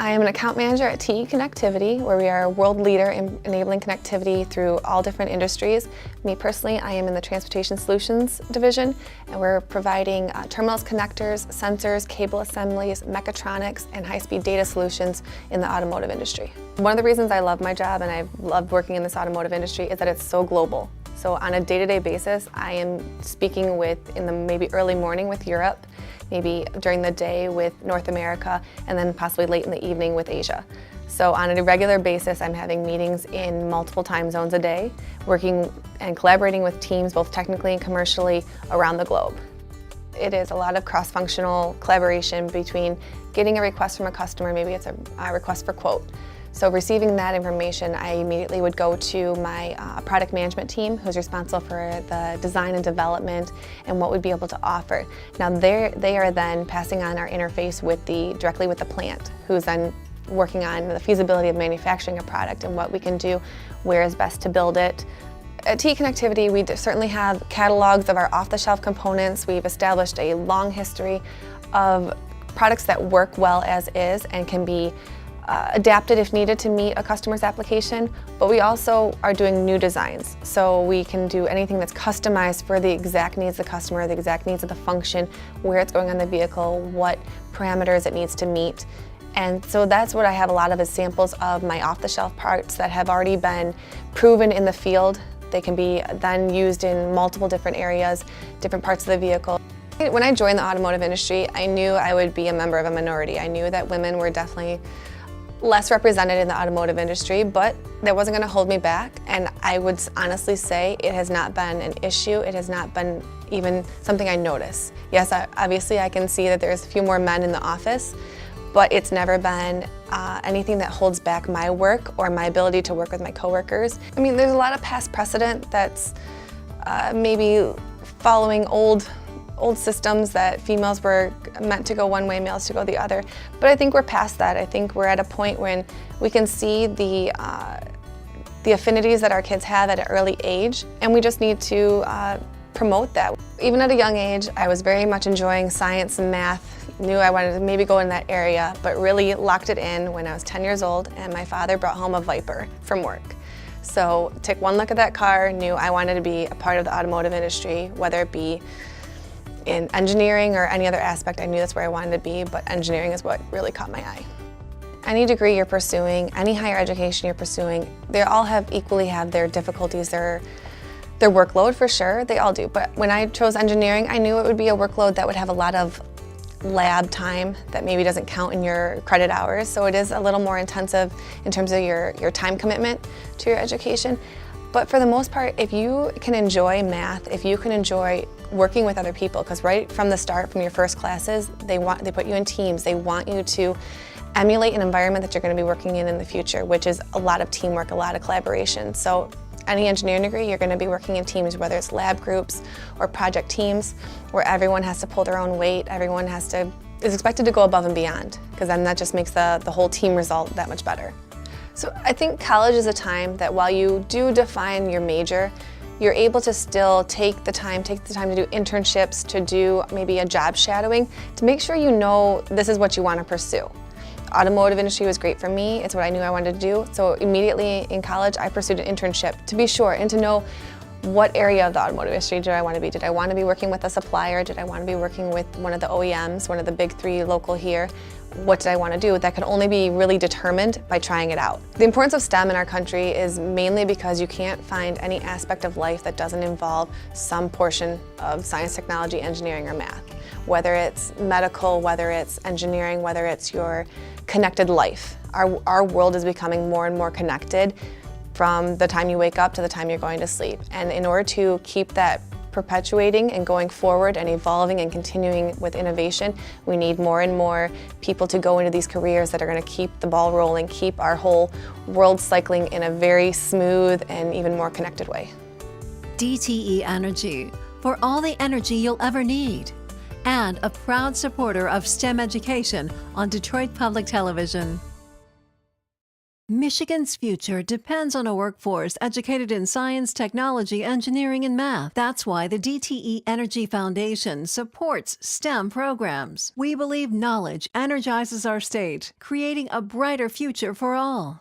I am an account manager at TE Connectivity, where we are a world leader in enabling connectivity through all different industries. Me personally, I am in the Transportation Solutions division, and we're providing terminals, connectors, sensors, cable assemblies, mechatronics, and high-speed data solutions in the automotive industry. One of the reasons I love my job and I've loved working in this automotive industry is that it's so global. So on a day-to-day basis, I am speaking with, in the maybe early morning with Europe, maybe during the day with North America, and then possibly late in the evening with Asia. So on a regular basis, I'm having meetings in multiple time zones a day, working and collaborating with teams both technically and commercially around the globe. It is a lot of cross-functional collaboration between getting a request from a customer, maybe it's a request for quote. So receiving that information, I immediately would go to my product management team, who's responsible for the design and development and what we'd be able to offer. Now they are then passing on our interface directly with the plant, who's then working on the feasibility of manufacturing a product and what we can do, where is best to build it. At TE Connectivity, we certainly have catalogs of our off-the-shelf components. We've established a long history of products that work well as is and can be adapted if needed to meet a customer's application, but we also are doing new designs. So we can do anything that's customized for the exact needs of the customer, the exact needs of the function, where it's going on the vehicle, what parameters it needs to meet. And so that's what I have a lot of is samples of my off-the-shelf parts that have already been proven in the field. They can be then used in multiple different areas, different parts of the vehicle. When I joined the automotive industry, I knew I would be a member of a minority. I knew that women were definitely less represented in the automotive industry, but that wasn't going to hold me back, and I would honestly say it has not been an issue. It has not been even something I notice. Yes, obviously I can see that there's a few more men in the office, but it's never been anything that holds back my work or my ability to work with my coworkers. I mean, there's a lot of past precedent that's maybe following old systems that females were meant to go one way, males to go the other. But I think we're past that. I think we're at a point when we can see the affinities that our kids have at an early age, and we just need to promote that. Even at a young age, I was very much enjoying science and math. Knew I wanted to maybe go in that area, but really locked it in when I was 10 years old and my father brought home a Viper from work. So took one look at that car, knew I wanted to be a part of the automotive industry, whether it be in engineering or any other aspect. I knew that's where I wanted to be, but engineering is what really caught my eye. Any degree you're pursuing, any higher education you're pursuing, they all equally have their difficulties, their workload for sure, they all do. But when I chose engineering, I knew it would be a workload that would have a lot of lab time that maybe doesn't count in your credit hours. So it is a little more intensive in terms of your time commitment to your education. But for the most part, if you can enjoy math, if you can enjoy working with other people, because right from the start, from your first classes, they put you in teams. They want you to emulate an environment that you're going to be working in the future, which is a lot of teamwork, a lot of collaboration. So any engineering degree, you're going to be working in teams, whether it's lab groups or project teams, where everyone has to pull their own weight, everyone is expected to go above and beyond, because then that just makes the whole team result that much better. So I think college is a time that while you do define your major, you're able to still take the time to do internships, to do maybe a job shadowing, to make sure you know this is what you want to pursue. Automotive industry was great for me. It's what I knew I wanted to do. So immediately in college, I pursued an internship to be sure and to know what area of the automotive industry did I want to be. Did I want to be working with a supplier? Did I want to be working with one of the OEMs, one of the big three local here? What did I want to do? That could only be really determined by trying it out. The importance of STEM in our country is mainly because you can't find any aspect of life that doesn't involve some portion of science, technology, engineering, or math. Whether it's medical, whether it's engineering, whether it's your connected life. Our world is becoming more and more connected from the time you wake up to the time you're going to sleep. And in order to keep that perpetuating and going forward and evolving and continuing with innovation, we need more and more people to go into these careers that are going to keep the ball rolling, keep our whole world cycling in a very smooth and even more connected way. DTE Energy, for all the energy you'll ever need. And a proud supporter of STEM education on Detroit Public Television. Michigan's future depends on a workforce educated in science, technology, engineering, and math. That's why the DTE Energy Foundation supports STEM programs. We believe knowledge energizes our state, creating a brighter future for all.